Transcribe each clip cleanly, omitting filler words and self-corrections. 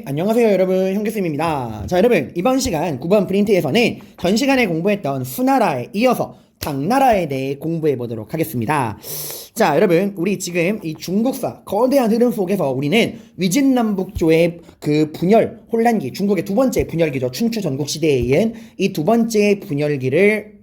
안녕하세요 여러분, 형규쌤입니다. 자 여러분, 이번 시간 9번 프린트에서는 전 시간에 공부했던 수나라에 이어서 당나라에 대해 공부해 보도록 하겠습니다. 자 여러분, 우리 지금 이 중국사 거대한 흐름 속에서 우리는 위진남북조의 그 분열 혼란기, 중국의 두 번째 분열기죠. 춘추 전국시대에 의한 이 두 번째 분열기를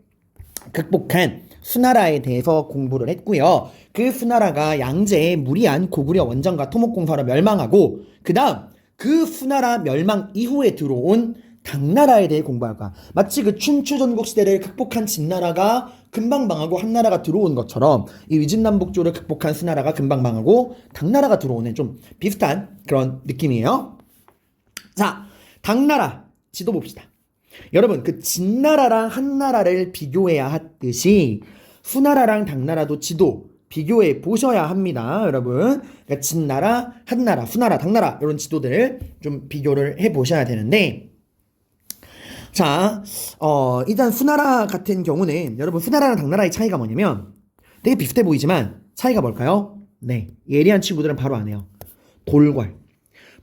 극복한 수나라에 대해서 공부를 했고요. 그 수나라가 양제의 무리한 고구려 원정과 토목공사로 멸망하고, 그 다음 그 수나라 멸망 이후에 들어온 당나라에 대해 공부할 거야. 마치 그 춘추 전국 시대를 극복한 진나라가 금방 망하고 한나라가 들어온 것처럼 이 위진남북조를 극복한 수나라가 금방 망하고 당나라가 들어오는 좀 비슷한 그런 느낌이에요. 자, 당나라 지도 봅시다. 여러분, 그 진나라랑 한나라를 비교해야 하듯이 수나라랑 당나라도 지도 비교해 보셔야 합니다, 여러분. 그러니까 진나라, 한나라, 수나라, 당나라 이런 지도들 좀 비교를 해 보셔야 되는데, 자, 일단 수나라 같은 경우는 여러분, 수나라랑 당나라의 차이가 뭐냐면 되게 비슷해 보이지만 차이가 뭘까요? 네, 예리한 친구들은 바로 아네요. 돌궐.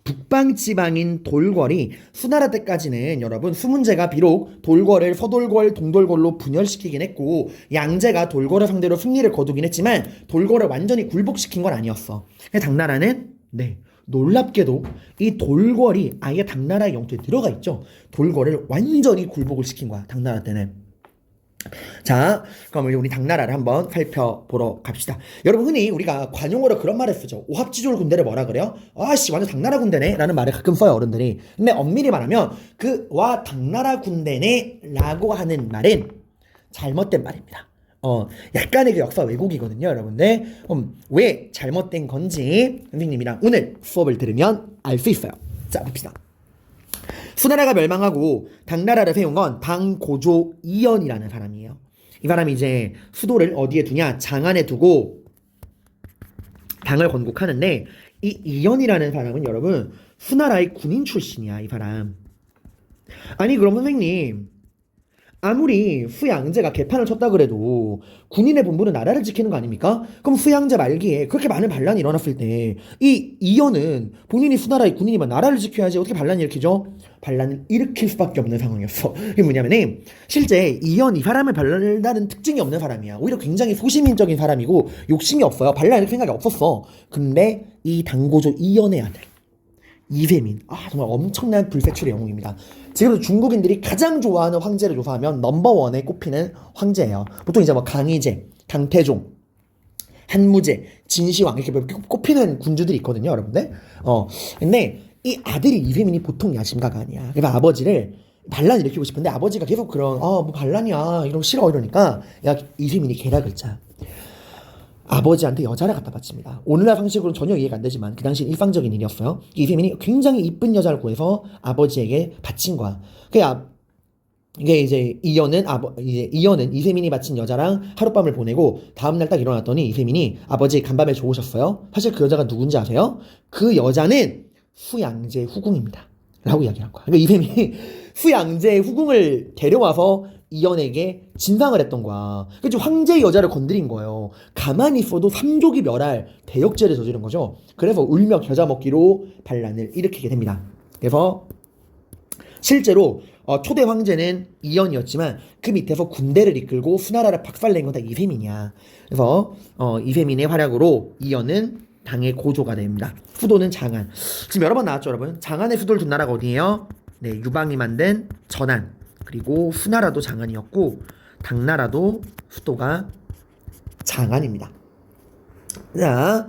북방지방인 돌궐이 수나라 때까지는 여러분, 수문제가 비록 돌궐을 서돌궐, 동돌궐로 분열시키긴 했고 양제가 돌궐을 상대로 승리를 거두긴 했지만 돌궐을 완전히 굴복시킨 건 아니었어. 당나라는 놀랍게도 이 돌궐이 아예 당나라의 영토에 들어가 있죠. 돌궐을 완전히 굴복을 시킨 거야, 당나라 때는. 자, 그럼 우리 당나라를 한번 살펴보러 갑시다. 여러분, 흔히 우리가 관용어로 그런 말을 쓰죠. 오합지졸 군대를 뭐라 그래요? 아씨, 완전 당나라 군대네 라는 말을 가끔 써요, 어른들이. 근데 엄밀히 말하면 와 당나라 군대네 라고 하는 말은 잘못된 말입니다. 약간의 그 역사 왜곡이거든요, 여러분들. 왜 잘못된 건지 선생님이랑 오늘 수업을 들으면 알 수 있어요. 자, 봅시다. 수나라가 멸망하고 당나라를 세운 건 당고조 이연이라는 사람이에요. 이 사람이 이제 수도를 어디에 두냐? 장안에 두고 당을 건국하는데, 이 이연이라는 사람은 여러분 수나라의 군인 출신이야, 이 사람. 아니 그럼 선생님, 아무리 수양제가 개판을 쳤다 그래도 군인의 본분은 나라를 지키는 거 아닙니까? 그럼 수양제 말기에 그렇게 많은 반란이 일어났을 때 이 이연은 본인이 수나라의 군인이면 나라를 지켜야지 어떻게 반란을 일으키죠? 반란을 일으킬 수밖에 없는 상황이었어. 이게 뭐냐면은 실제 이연, 이 사람은 반란다는 특징이 없는 사람이야. 오히려 굉장히 소시민적인 사람이고 욕심이 없어요. 반란 일으킬 생각이 없었어. 근데 이 당고조 이연의 아들 이세민, 정말 엄청난 불세출의 영웅입니다. 지금 중국인들이 가장 좋아하는 황제를 조사하면 넘버원에 꼽히는 황제예요. 보통 이제 뭐 강희제, 강태종, 한무제, 진시황 이렇게 꼽히는 군주들이 있거든요, 여러분들. 근데 이 아들이 이세민이 보통 야심가가 아니야. 그래서 아버지를 반란 일으키고 싶은데 아버지가 계속 그런 뭐 반란이야 이런 거 싫어 이러니까 야, 이세민이 계략을 아버지한테 여자를 갖다 바칩니다. 오늘날 상식으로는 전혀 이해가 안 되지만 그 당시 일상적인 일이었어요. 이세민이 굉장히 이쁜 여자를 구해서 아버지에게 바친 거야. 이게 이제 이연은 이세민이 바친 여자랑 하룻밤을 보내고 다음날 딱 일어났더니 이세민이 아버지 간밤에 좋으셨어요? 사실 그 여자가 누군지 아세요? 그 여자는 수양제 후궁입니다 라고 이야기한 거야. 그러니까 이세민이 수양제 후궁을 데려와서 이연에게 진상을 했던 거야. 그래서 황제의 여자를 건드린 거예요. 가만히 있어도 삼족이 멸할 대역죄를 저지른 거죠. 그래서 울며 겨자 먹기로 반란을 일으키게 됩니다. 그래서 실제로 초대 황제는 이연이었지만 그 밑에서 군대를 이끌고 수나라를 박살낸 건 다 이세민이야. 그래서 이세민의 활약으로 이연은 당의 고조가 됩니다. 수도는 장안. 지금 여러 번 나왔죠, 여러분. 장안의 수도를 둔 나라가 어디예요? 네, 유방이 만든 전안. 그리고 수나라도 장안이었고 당나라도 수도가 장안입니다. 자,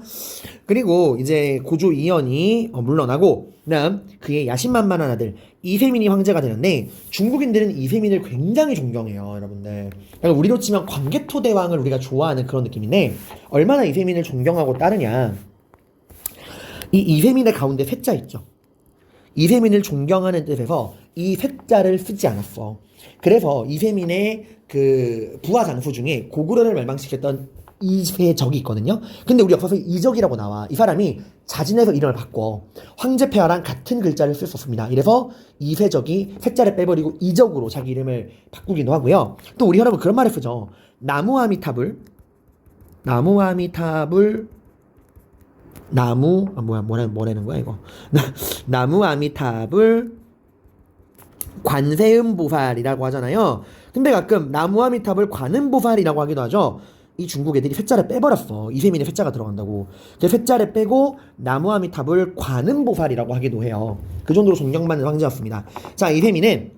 그리고 이제 고조 이연이 물러나고 그다음 그의 야심만만한 아들 이세민이 황제가 되는데, 중국인들은 이세민을 굉장히 존경해요, 여러분들. 그러니까 우리로 치면 광개토대왕을 우리가 좋아하는 그런 느낌인데, 얼마나 이세민을 존경하고 따르냐, 이 이세민의 가운데 셋자 있죠. 이세민을 존경하는 뜻에서 이 셋자를 쓰지 않았어. 그래서 이세민의 그 부하 장수 중에 고구려를 멸망시켰던 이세적이 있거든요. 근데 우리 역사에서 이적이라고 나와. 이 사람이 자진해서 이름을 바꿔. 황제폐하랑 같은 글자를 쓸 수 없습니다. 이래서 이세적이 셋자를 빼버리고 이적으로 자기 이름을 바꾸기도 하고요. 또 우리 여러분 그런 말을 쓰죠. 나무아미타불 뭐라는 거야 이거. 나무 아미탑을 관세음보살이라고 하잖아요. 근데 가끔 나무 아미탑을 관음보살이라고 하기도 하죠. 이 중국 애들이 쇠자를 빼버렸어. 이세민의 쇠자가 들어간다고. 그 쇠자를 빼고 나무 아미탑을 관음보살이라고 하기도 해요. 그 정도로 존경받는 황제였습니다. 자, 이세민은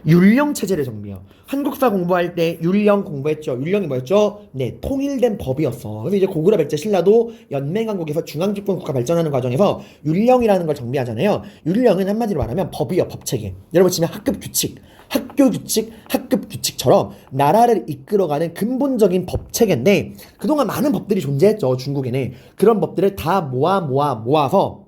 율령 체제를 정비해요. 한국사 공부할 때 율령 공부했죠. 율령이 뭐였죠? 네, 통일된 법이었어. 그래서 이제 고구려 백제 신라도 연맹왕국에서 중앙집권 국가 발전하는 과정에서 율령이라는 걸 정비하잖아요. 율령은 한마디로 말하면 법이요, 법체계. 여러분 지금 학급 규칙, 학교 규칙, 학급 규칙처럼 나라를 이끌어가는 근본적인 법체계인데 그동안 많은 법들이 존재했죠. 중국에는. 그런 법들을 다 모아서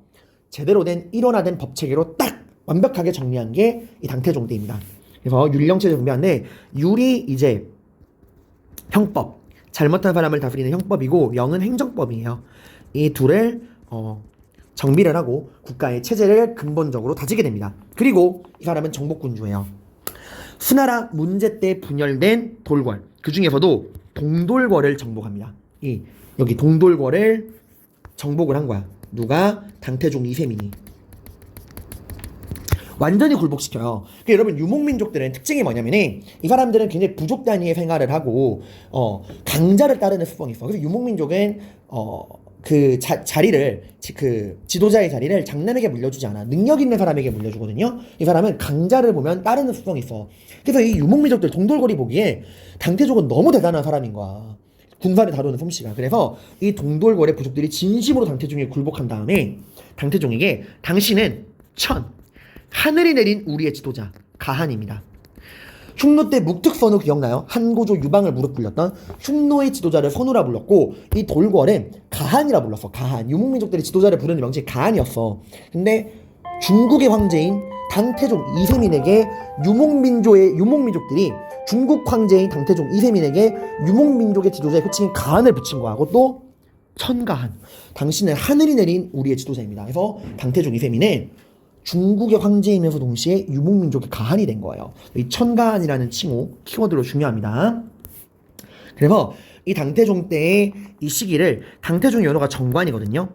제대로 된 일원화된 법체계로 딱 완벽하게 정리한 게 이 당태종 때입니다. 그래서 율령체제 정비하는데 율이 이제 형법, 잘못한 사람을 다스리는 형법이고 영은 행정법이에요. 이 둘을 정비를 하고 국가의 체제를 근본적으로 다지게 됩니다. 그리고 이 사람은 정복군주예요. 수나라 문제 때 분열된 돌궐, 그 중에서도 동돌궐을 정복합니다. 여기 동돌궐을 정복을 한 거야. 누가? 당태종 이세민이. 완전히 굴복시켜요. 그러니까 여러분 유목민족들은 특징이 뭐냐면은 이 사람들은 굉장히 부족 단위의 생활을 하고 강자를 따르는 습성이 있어. 그래서 유목민족은 그 지도자의 자리를 장남에게 물려주지 않아. 능력 있는 사람에게 물려주거든요. 이 사람은 강자를 보면 따르는 습성이 있어. 그래서 이 유목민족들 동돌궐이 보기에 당태종은 너무 대단한 사람인 거야. 군사를 다루는 솜씨가. 그래서 이 동돌궐의 부족들이 진심으로 당태종에게 굴복한 다음에 당태종에게 당신은 하늘이 내린 우리의 지도자 가한입니다. 흉노 때 묵특선우 기억나요? 한고조 유방을 무릎 꿇렸던 흉노의 지도자를 선우라 불렀고 이 돌궐은 가한이라 불렀어. 가한. 유목민족들이 지도자를 부르는 명칭이 가한이었어. 근데 중국의 황제인 당태종 이세민에게 유목민족들이 중국 황제인 당태종 이세민에게 유목민족의 지도자의 호칭인 가한을 붙인 거야. 그것도 천가한. 당신은 하늘이 내린 우리의 지도자입니다. 그래서 당태종 이세민은 중국의 황제이면서 동시에 유목민족의 가한이 된 거예요. 이 천가한이라는 칭호, 키워드로 중요합니다. 그래서 이 당태종 때의 이 시기를 당태종의 연호가 정관이거든요.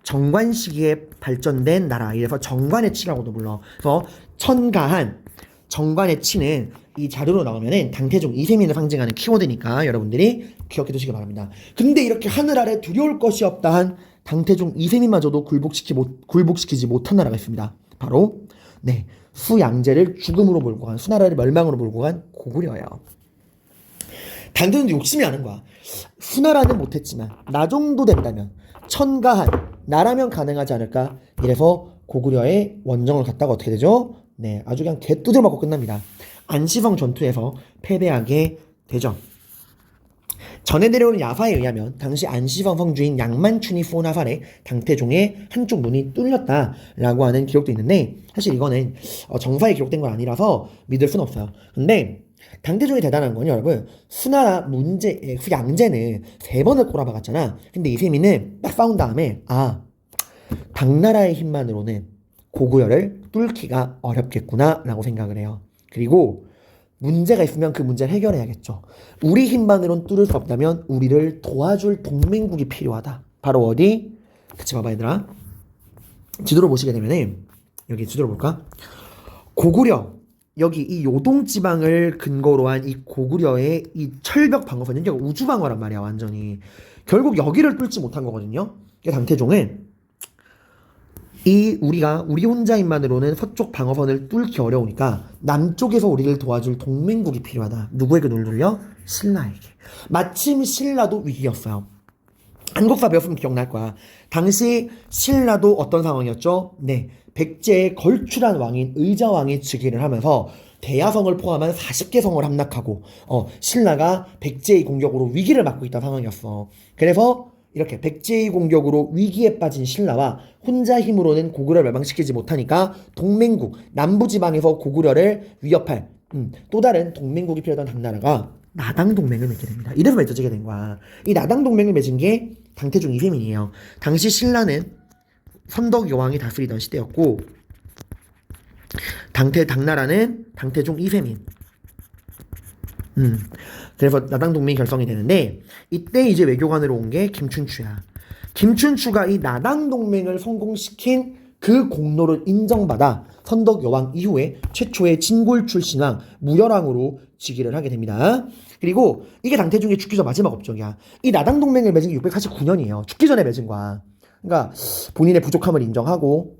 정관 시기에 발전된 나라. 이래서 정관의 치라고도 불러. 그래서 천가한, 정관의 치는 이 자료로 나오면은 당태종 이세민을 상징하는 키워드니까 여러분들이 기억해 두시기 바랍니다. 근데 이렇게 하늘 아래 두려울 것이 없다 한 당태종 이세민마저도 굴복시키지 못한 나라가 있습니다. 바로 수양제를 죽음으로 몰고 간, 수나라를 멸망으로 몰고 간 고구려예요. 당태종도 욕심이 나는 거야. 수나라는 못했지만 나 정도 된다면 천가한 나라면 가능하지 않을까. 이래서 고구려의 원정을 갔다가 어떻게 되죠? 아주 그냥 개뚜들 맞고 끝납니다. 안시성 전투에서 패배하게 되죠. 전해 내려오는 야사에 의하면 당시 안시성 성주인 양만춘이 쏜 화살에 당태종의 한쪽 눈이 뚫렸다라고 하는 기록도 있는데 사실 이거는 정사에 기록된 건 아니라서 믿을 수는 없어요. 근데 당태종이 대단한 건 여러분 수나라 양제는 3번을 꼬라박았잖아. 근데 이세민은 딱 싸운 다음에 당나라의 힘만으로는 고구려를 뚫기가 어렵겠구나 라고 생각을 해요. 그리고 문제가 있으면 그 문제를 해결해야겠죠. 우리 힘만으로는 뚫을 수 없다면 우리를 도와줄 동맹국이 필요하다. 바로 어디? 같이 봐봐 얘들아. 지도를 보시게 되면은 여기 지도를 볼까? 고구려 여기 이 요동지방을 근거로 한 이 고구려의 이 철벽 방어선 이게 우주 방어란 말이야 완전히. 결국 여기를 뚫지 못한 거거든요. 당태종은 우리 혼자인만으로는 서쪽 방어선을 뚫기 어려우니까 남쪽에서 우리를 도와줄 동맹국이 필요하다. 누구에게 눈을 돌려? 신라에게. 마침 신라도 위기였어요. 한국사 배웠으면 기억날 거야. 당시 신라도 어떤 상황이었죠? 백제의 걸출한 왕인 의자왕이 즉위를 하면서 대야성을 포함한 40개 성을 함락하고 신라가 백제의 공격으로 위기를 맞고 있던 상황이었어. 그래서 이렇게 백제의 공격으로 위기에 빠진 신라와 혼자 힘으로는 고구려를 멸망시키지 못하니까 동맹국, 남부지방에서 고구려를 위협할 또 다른 동맹국이 필요하던 당나라가 나당동맹을 맺게 됩니다. 이래서 맺어지게 된 거야. 이 나당동맹을 맺은 게 당태종 이세민이에요. 당시 신라는 선덕 여왕이 다스리던 시대였고 당나라는 당태종 이세민. 그래서 나당동맹이 결성이 되는데 이때 이제 외교관으로 온 게 김춘추야. 김춘추가 이 나당 동맹을 성공시킨 그 공로를 인정받아 선덕 여왕 이후에 최초의 진골 출신 왕 무열왕으로 즉위를 하게 됩니다. 그리고 이게 당태종이 죽기 전 마지막 업적이야. 이 나당 동맹을 맺은 게 649년이에요. 죽기 전에 맺은 거야. 그러니까 본인의 부족함을 인정하고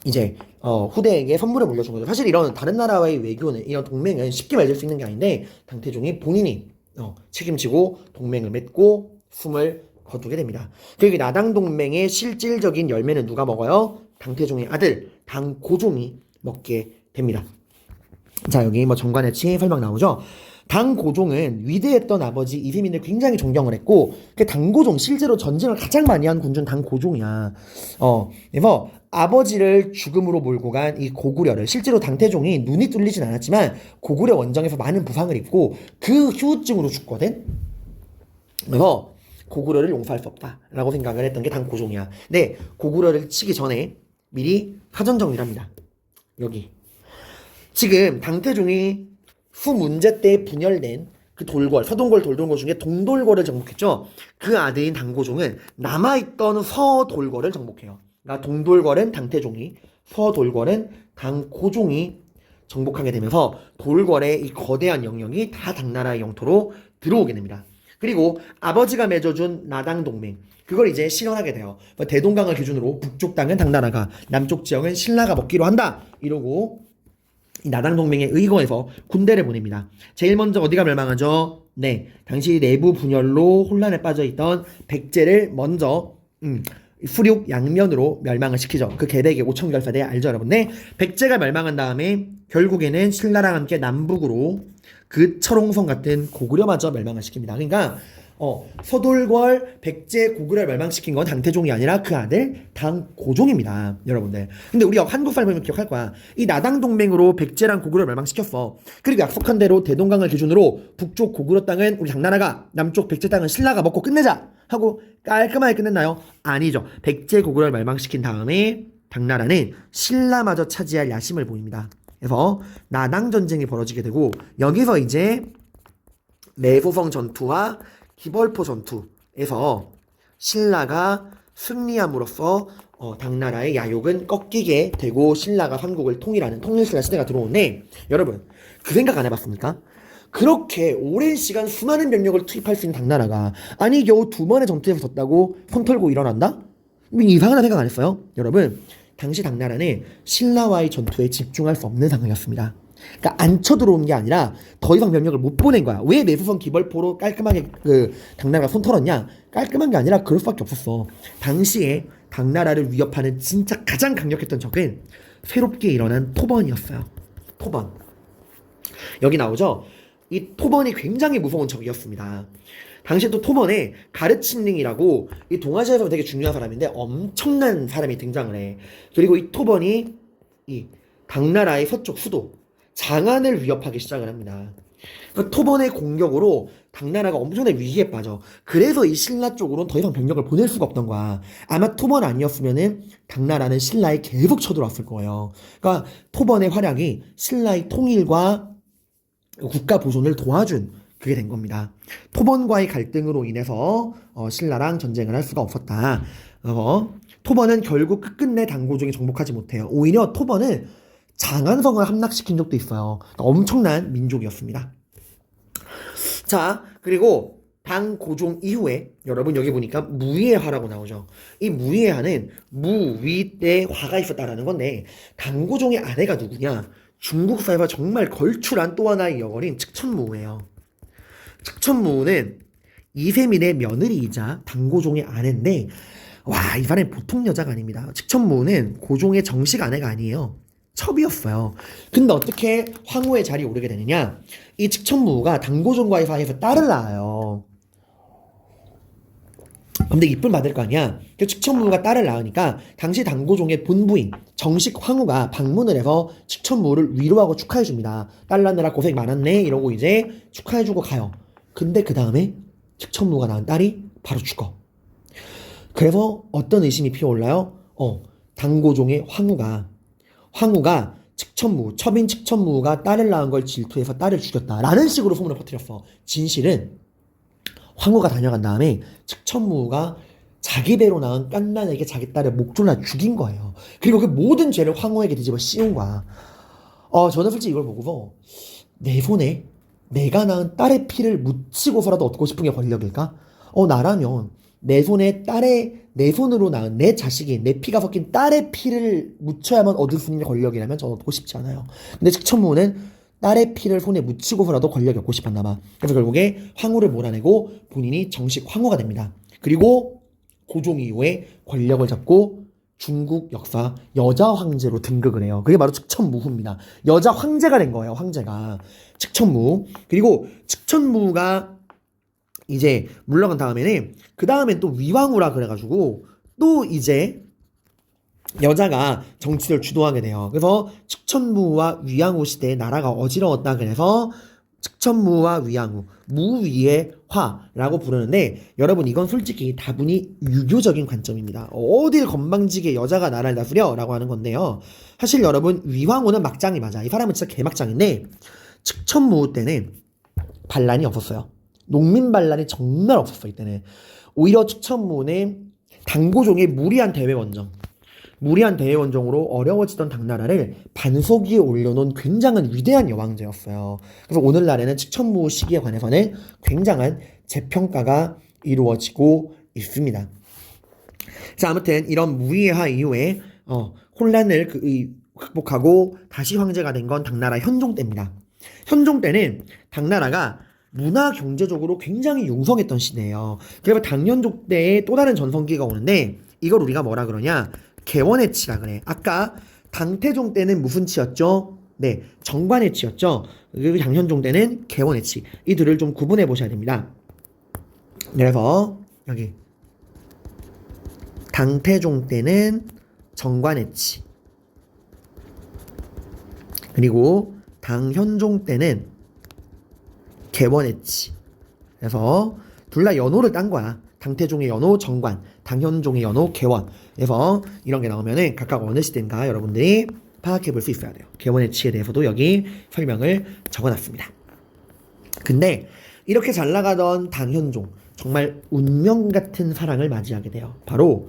이제 후대에게 선물을 물려준 거죠. 사실 이런 다른 나라와의 외교는 이런 동맹은 쉽게 맺을 수 있는 게 아닌데 당태종이 본인이 책임지고 동맹을 맺고 숨을 거두게 됩니다. 그리고 나당 동맹의 실질적인 열매는 누가 먹어요? 당태종의 아들 당고종이 먹게 됩니다. 자, 여기 뭐 정관의 치해 설명 나오죠? 당고종은 위대했던 아버지 이세민을 굉장히 존경을 했고 그 당고종 실제로 전쟁을 가장 많이 한 군주는 당고종이야. 그래서 아버지를 죽음으로 몰고 간 이 고구려를 실제로 당태종이 눈이 뚫리진 않았지만 고구려 원정에서 많은 부상을 입고 그 후유증으로 죽거든. 그래서 고구려를 용서할 수 없다라고 생각을 했던 게 당고종이야. 근데 고구려를 치기 전에 미리 사전 정리를 합니다. 여기 지금 당태종이 후문제 때 분열된 그 돌궐, 서동궐, 돌동궐 중에 동돌궐을 정복했죠. 그 아들인 당고종은 남아있던 서돌궐을 정복해요. 그러니까 동돌궐은 당태종이, 서돌궐은 당고종이 정복하게 되면서 돌궐의 이 거대한 영역이 다 당나라의 영토로 들어오게 됩니다. 그리고 아버지가 맺어준 나당 동맹, 그걸 이제 실현하게 돼요. 대동강을 기준으로 북쪽 땅은 당나라가, 남쪽 지역은 신라가 먹기로 한다. 이러고 이 나당 동맹에 의거해서 군대를 보냅니다. 제일 먼저 어디가 멸망하죠? 네, 당시 내부 분열로 혼란에 빠져있던 백제를 먼저 수륙 양면으로 멸망을 시키죠. 그 계대의 5천결사대 알죠, 여러분? 네, 백제가 멸망한 다음에 결국에는 신라랑 함께 남북으로 그 철옹성 같은 고구려마저 멸망을 시킵니다. 그러니까 서돌궐, 백제, 고구려를 멸망시킨 건 당태종이 아니라 그 아들 당고종입니다, 여러분들. 근데 우리가 한국사를 보면 기억할 거야. 이 나당 동맹으로 백제랑 고구려를 멸망시켰어. 그리고 약속한 대로 대동강을 기준으로 북쪽 고구려 땅은 우리 당나라가, 남쪽 백제 땅은 신라가 먹고 끝내자 하고 깔끔하게 끝냈나요? 아니죠. 백제, 고구려를 멸망시킨 다음에 당나라는 신라마저 차지할 야심을 보입니다. 그래서 나당 전쟁이 벌어지게 되고 여기서 이제 매소성 전투와 기벌포 전투에서 신라가 승리함으로써 당나라의 야욕은 꺾이게 되고 신라가 삼국을 통일하는 통일신라 시대가 들어오는데 여러분 그 생각 안 해봤습니까? 그렇게 오랜 시간 수많은 병력을 투입할 수 있는 당나라가 아니 겨우 2번의 전투에서 졌다고 손 털고 일어난다? 이상한 생각 안 했어요? 여러분 당시 당나라는 신라와의 전투에 집중할 수 없는 상황이었습니다. 그러니까 안 쳐들어온 게 아니라 더 이상 병력을 못 보낸 거야. 왜 내수성 기벌포로 깔끔하게 당나라가 손 털었냐? 깔끔한 게 아니라 그럴 수밖에 없었어. 당시에 당나라를 위협하는 진짜 가장 강력했던 적은 새롭게 일어난 토번이었어요. 토번. 여기 나오죠? 이 토번이 굉장히 무서운 적이었습니다. 당시에 또 토번에 가르침링이라고 이 동아시아에서 되게 중요한 사람인데 엄청난 사람이 등장을 해. 그리고 이 토번이 이 당나라의 서쪽 수도 장안을 위협하기 시작을 합니다. 그러니까 토번의 공격으로 당나라가 엄청난 위기에 빠져. 그래서 이 신라 쪽으로는 더 이상 병력을 보낼 수가 없던 거야. 아마 토번 아니었으면은 당나라는 신라에 계속 쳐들어왔을 거예요. 그러니까 토번의 활약이 신라의 통일과 국가 보존을 도와준 그게 된 겁니다. 토번과의 갈등으로 인해서 신라랑 전쟁을 할 수가 없었다. 토번은 결국 끝끝내 당고종이 정복하지 못해요. 오히려 토번은 장안성을 함락시킨 적도 있어요. 엄청난 민족이었습니다. 자, 그리고 당고종 이후에 여러분 여기 보니까 무위의화라고 나오죠. 이 무위의화는 무위 때 화가 있었다라는 건데 당고종의 아내가 누구냐? 중국 사회가 정말 걸출한 또 하나의 여걸인 측천무예요. 측천무는 이세민의 며느리이자 당고종의 아내인데 와, 이 사람이 보통 여자가 아닙니다. 측천무는 고종의 정식 아내가 아니에요. 첩이었어요. 근데 어떻게 황후의 자리에 오르게 되느냐? 이 측천무가 당고종과의 사이에서 딸을 낳아요. 근데 이쁨 받을 거 아니야? 그 측천무가 딸을 낳으니까 당시 당고종의 본부인 정식 황후가 방문을 해서 측천무를 위로하고 축하해줍니다. 딸 낳느라 고생 많았네 이러고 이제 축하해주고 가요. 근데 그 다음에 측천무가 낳은 딸이 바로 죽어. 그래서 어떤 의심이 피어올라요? 당고종의 황후가 측천무, 첩인 측천무가 딸을 낳은 걸 질투해서 딸을 죽였다라는 식으로 소문을 퍼뜨렸어. 진실은 황후가 다녀간 다음에 측천무가 자기 배로 낳은 깐난에게 자기 딸을 목졸라 죽인 거예요. 그리고 그 모든 죄를 황후에게 뒤집어 씌운 거야. 저는 솔직히 이걸 보고서 내 손에 내가 낳은 딸의 피를 묻히고서라도 얻고 싶은 게 권력일까? 나라면 내 손에 내 손으로 낳은 내 자식이 내 피가 섞인 딸의 피를 묻혀야만 얻을 수 있는 권력이라면 저는 얻고 싶지 않아요. 근데 측천무는 딸의 피를 손에 묻히고서라도 권력이 얻고 싶었나 봐. 그래서 결국에 황후를 몰아내고 본인이 정식 황후가 됩니다. 그리고 고종 이후에 권력을 잡고 중국 역사 여자 황제로 등극을 해요. 그게 바로 측천무후입니다. 여자 황제가 된 거예요. 황제가 측천무. 그리고 측천무가 이제 물러간 다음에는 그 다음엔 또 위왕후라 그래가지고 또 이제 여자가 정치를 주도하게 돼요. 그래서 측천무와 위왕후 시대에 나라가 어지러웠다 그래서 측천무와 위왕후, 무위의 화라고 부르는데 여러분 이건 솔직히 다분히 유교적인 관점입니다. 어딜 건방지게 여자가 나라를 다스려? 라고 하는 건데요. 사실 여러분 위왕후는 막장이 맞아. 이 사람은 진짜 개막장인데 측천무 때는 반란이 없었어요. 농민 반란이 정말 없었어. 이때는 오히려 측천무는 당고종의 무리한 대외원정으로 어려워지던 당나라를 반석 위에 올려놓은 굉장한 위대한 여왕제였어요. 그래서 오늘날에는 측천무 시기에 관해서는 굉장한 재평가가 이루어지고 있습니다. 자, 아무튼 이런 무위화 이후에 혼란을 극복하고 다시 황제가 된 건 당나라 현종 때입니다. 현종 때는 당나라가 문화 경제적으로 굉장히 융성했던 시대예요. 그래서 당현종 때에 또 다른 전성기가 오는데 이걸 우리가 뭐라 그러냐? 개원의 치라 그래. 아까 당태종 때는 무슨 치였죠? 네, 정관의 치였죠. 그리고 당현종 때는 개원의 치. 이 둘을 좀 구분해 보셔야 됩니다. 그래서 여기 당태종 때는 정관의 치. 그리고 당현종 때는 개원의 치. 그래서 둘 다 연호를 딴 거야. 당태종의 연호 정관, 당현종의 연호 개원. 그래서 이런 게 나오면은 각각 어느 시대인가 여러분들이 파악해 볼 수 있어야 돼요. 개원의 치에 대해서도 여기 설명을 적어놨습니다. 근데 이렇게 잘 나가던 당현종 정말 운명 같은 사랑을 맞이하게 돼요. 바로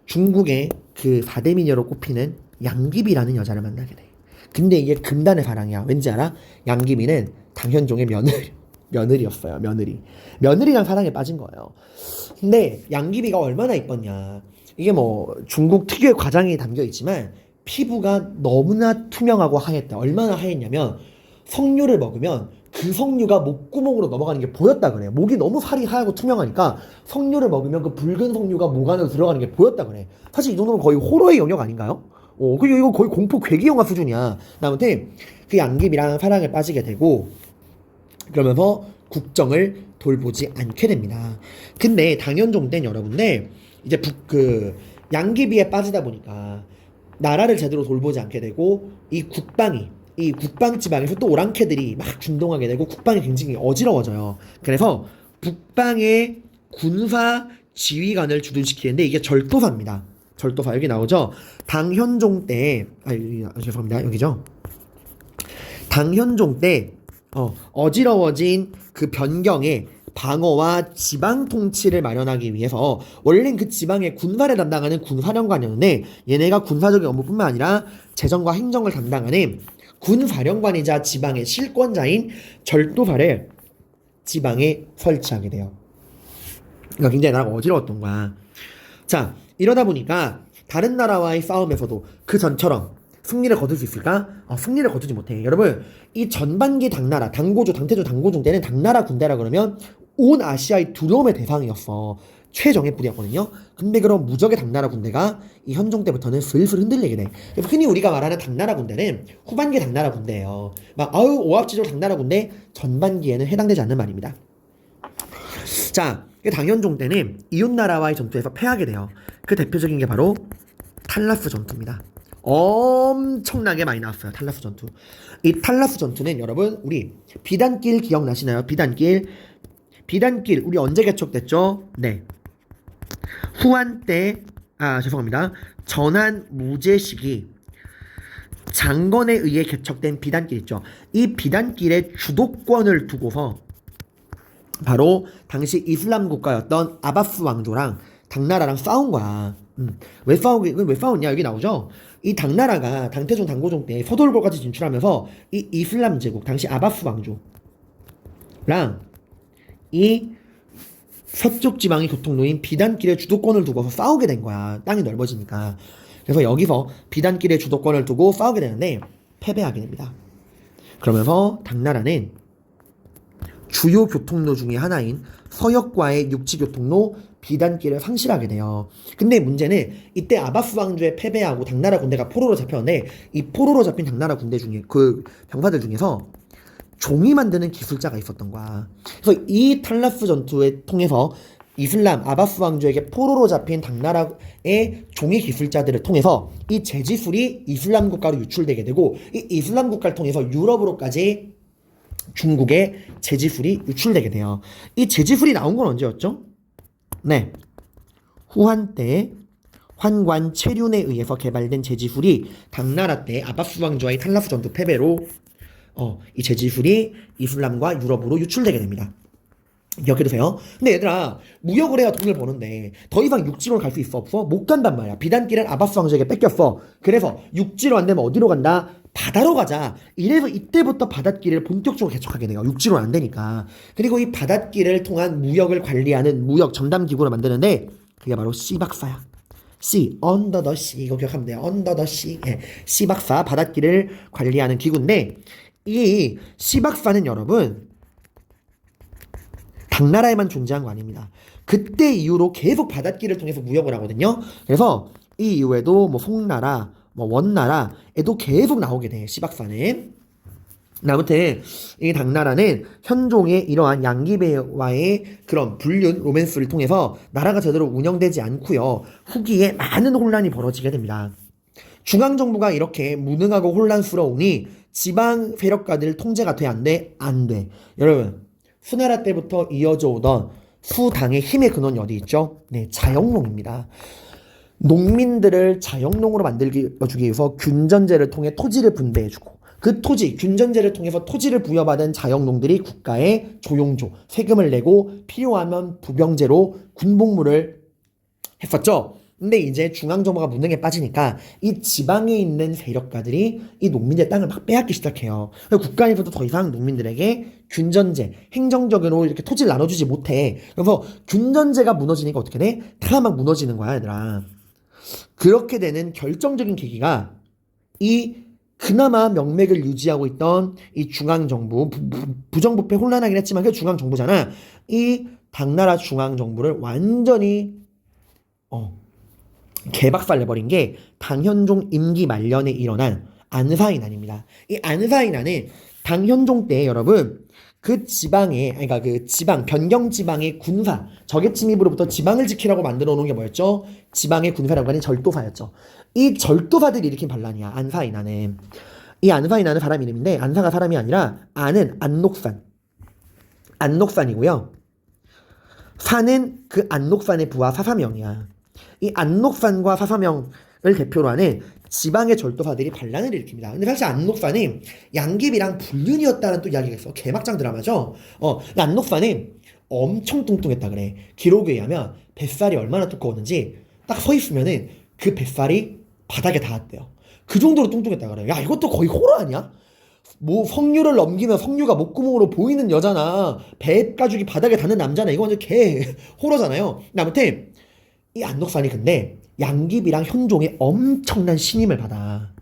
중국의 그 4대 미녀로 꼽히는 양귀비라는 여자를 만나게 돼. 근데 이게 금단의 사랑이야. 왠지 알아? 양귀비는 당현종의 며느리였어요. 며느리랑 사랑에 빠진 거예요. 근데 양귀비가 얼마나 이뻤냐. 이게 뭐 중국 특유의 과장이 담겨 있지만 피부가 너무나 투명하고 하얗다. 얼마나 하얗냐면 석류를 먹으면 그 석류가 목구멍으로 넘어가는 게 보였다 그래. 목이 너무 살이 하얗고 투명하니까 석류를 먹으면 그 붉은 석류가 목 안으로 들어가는 게 보였다 그래. 사실 이 정도면 거의 호러의 영역 아닌가요? 그리고 이거 거의 공포 괴기 영화 수준이야. 아무튼 그 양귀비랑 사랑에 빠지게 되고 그러면서 국정을 돌보지 않게 됩니다. 근데 당현종 때는 여러분들 이제 양귀비에 빠지다 보니까 나라를 제대로 돌보지 않게 되고 이 국방 지방에서 또 오랑캐들이 막 준동하게 되고 국방이 굉장히 어지러워져요. 그래서 북방의 군사 지휘관을 주둔시키는데 이게 절도사입니다. 절도사 여기 나오죠. 당현종 때 죄송합니다. 여기죠. 당현종 때 어지러워진 그 변경에 방어와 지방 통치를 마련하기 위해서 원래는 그 지방의 군사를 담당하는 군사령관이었는데 얘네가 군사적인 업무뿐만 아니라 재정과 행정을 담당하는 군사령관이자 지방의 실권자인 절도사를 지방에 설치하게 돼요. 그러니까 굉장히 나라가 어지러웠던 거야. 자, 이러다 보니까 다른 나라와의 싸움에서도 그 전처럼 승리를 거둘 수 있을까? 승리를 거두지 못해. 여러분, 이 전반기 당나라, 당고조, 당태조, 당고종 때는 당나라 군대라 그러면 온 아시아의 두려움의 대상이었어. 최정예 부대였거든요. 근데 그럼 무적의 당나라 군대가 이 현종 때부터는 슬슬 흔들리게 돼. 흔히 우리가 말하는 당나라 군대는 후반기 당나라 군대예요. 오합지졸 당나라 군대 전반기에는 해당되지 않는 말입니다. 자, 당현종 때는 이웃나라와의 전투에서 패하게 돼요. 그 대표적인 게 바로 탈라스 전투입니다. 엄청나게 많이 나왔어요. 탈라스 전투. 이 탈라스 전투는 여러분 우리 비단길 기억나시나요? 비단길 우리 언제 개척됐죠? 네. 후한 때 죄송합니다. 전한 무제 시기 장건에 의해 개척된 비단길 있죠. 이 비단길의 주도권을 두고서 바로 당시 이슬람 국가였던 아바스 왕조랑 당나라랑 싸운 거야. 왜 싸웠냐? 여기 나오죠? 이 당나라가 당태종, 당고종 때 서돌골까지 진출하면서 이 이슬람 제국, 당시 아바스 왕조랑 이 서쪽 지방의 교통로인 비단길의 주도권을 두고서 싸우게 된 거야. 땅이 넓어지니까. 그래서 여기서 비단길의 주도권을 두고 싸우게 되는데 패배하게 됩니다. 그러면서 당나라는 주요 교통로 중에 하나인 서역과의 육지교통로 비단길을 상실하게 돼요. 근데 문제는 이때 아바스 왕조에 패배하고 당나라 군대가 포로로 잡혔는데 이 포로로 잡힌 당나라 군대 중에 그 병사들 중에서 종이 만드는 기술자가 있었던 거야. 그래서 이 탈라스 전투에 통해서 이슬람 아바스 왕조에게 포로로 잡힌 당나라의 종이 기술자들을 통해서 이 제지술이 이슬람 국가로 유출되게 되고 이 이슬람 국가를 통해서 유럽으로까지 중국의 제지술이 유출되게 돼요. 이 제지술이 나온 건 언제였죠? 네, 후한 때 환관 체륜에 의해서 개발된 제지술이 당나라 때 아바스 왕조와의 탈라스 전투 패배로 이 제지술이 이슬람과 유럽으로 유출되게 됩니다. 기억해두세요. 근데 얘들아, 무역을 해야 돈을 버는데 더 이상 육지로 갈 수 있어 없어? 못 간단 말이야. 비단길은 아바스 왕조에게 뺏겼어. 그래서 육지로 안 되면 어디로 간다? 바다로 가자. 이래서 이때부터 바닷길을 본격적으로 개척하게 돼요. 육지로 안 되니까. 그리고 이 바닷길을 통한 무역을 관리하는 무역 전담 기구를 만드는데 그게 바로 씨박사야. C, under the sea. 이거 기억하면 돼요. under the sea. 예, 씨박사, 바닷길을 관리하는 기구인데 이 씨박사는 여러분 당나라에만 존재한 거 아닙니다. 그때 이후로 계속 바닷길을 통해서 무역을 하거든요. 그래서 이 이후에도 뭐 송나라, 뭐 원나라에도 계속 나오게 돼. 씨박사는. 아무튼 이 당나라는 현종의 이러한 양귀배와의 그런 불륜 로맨스를 통해서 나라가 제대로 운영되지 않고요. 후기에 많은 혼란이 벌어지게 됩니다. 중앙정부가 이렇게 무능하고 혼란스러우니 지방 세력가들 통제가 돼? 안 돼? 안 돼. 여러분, 수나라 때부터 이어져 오던 수당의 힘의 근원이 어디 있죠? 네, 자영농입니다. 농민들을 자영농으로 만들어주기 위해서 균전제를 통해 토지를 분배해주고 그 토지, 균전제를 통해서 토지를 부여받은 자영농들이 국가에 조용조, 세금을 내고 필요하면 부병제로 군복무를 했었죠. 근데 이제 중앙정부가 무능에 빠지니까 이 지방에 있는 세력가들이 이 농민의 땅을 막 빼앗기 시작해요. 국가에서도 더 이상 농민들에게 균전제, 행정적으로 이렇게 토지를 나눠주지 못해. 그래서 균전제가 무너지니까 어떻게 돼? 다 막 무너지는 거야, 얘들아. 그렇게 되는 결정적인 계기가 이 그나마 명맥을 유지하고 있던 이 중앙정부, 부정부패 혼란하긴 했지만 그 중앙정부잖아. 이 당나라 중앙정부를 완전히 개박살내버린 게 당현종 임기 말년에 일어난 안사이난입니다. 이 안사이난은 당현종 때 여러분 그 지방에 그러니까 그 지방 변경 지방의 군사 적의 침입으로부터 지방을 지키라고 만들어 놓은 게 뭐였죠? 지방의 군사라고 하는 절도사였죠. 이 절도사들이 일으킨 반란이야. 안사이난은. 이 안사이난은 사람 이름인데 안사가 사람이 아니라 안은 안녹산이고요. 산은 그 안녹산의 부하 사사명이야. 이 안녹산과 사사명을 대표로 하는 지방의 절도사들이 반란을 일으킵니다. 근데 사실 안녹산이 양귀비랑 불륜이었다는 또 이야기가 있어. 개막장 드라마죠. 안녹산은 엄청 뚱뚱했다 그래. 기록에 의하면 뱃살이 얼마나 두꺼웠는지 딱 서 있으면은 그 뱃살이 바닥에 닿았대요. 그 정도로 뚱뚱했다 그래. 야, 이것도 거의 호러 아니야? 뭐 성류를 넘기면 성류가 목구멍으로 보이는 여자나 배 가죽이 바닥에 닿는 남자나 이거 완전 개 호러잖아요. 아무튼 이 안녹산이 근데 양귀비랑 현종의 엄청난 신임을 받아.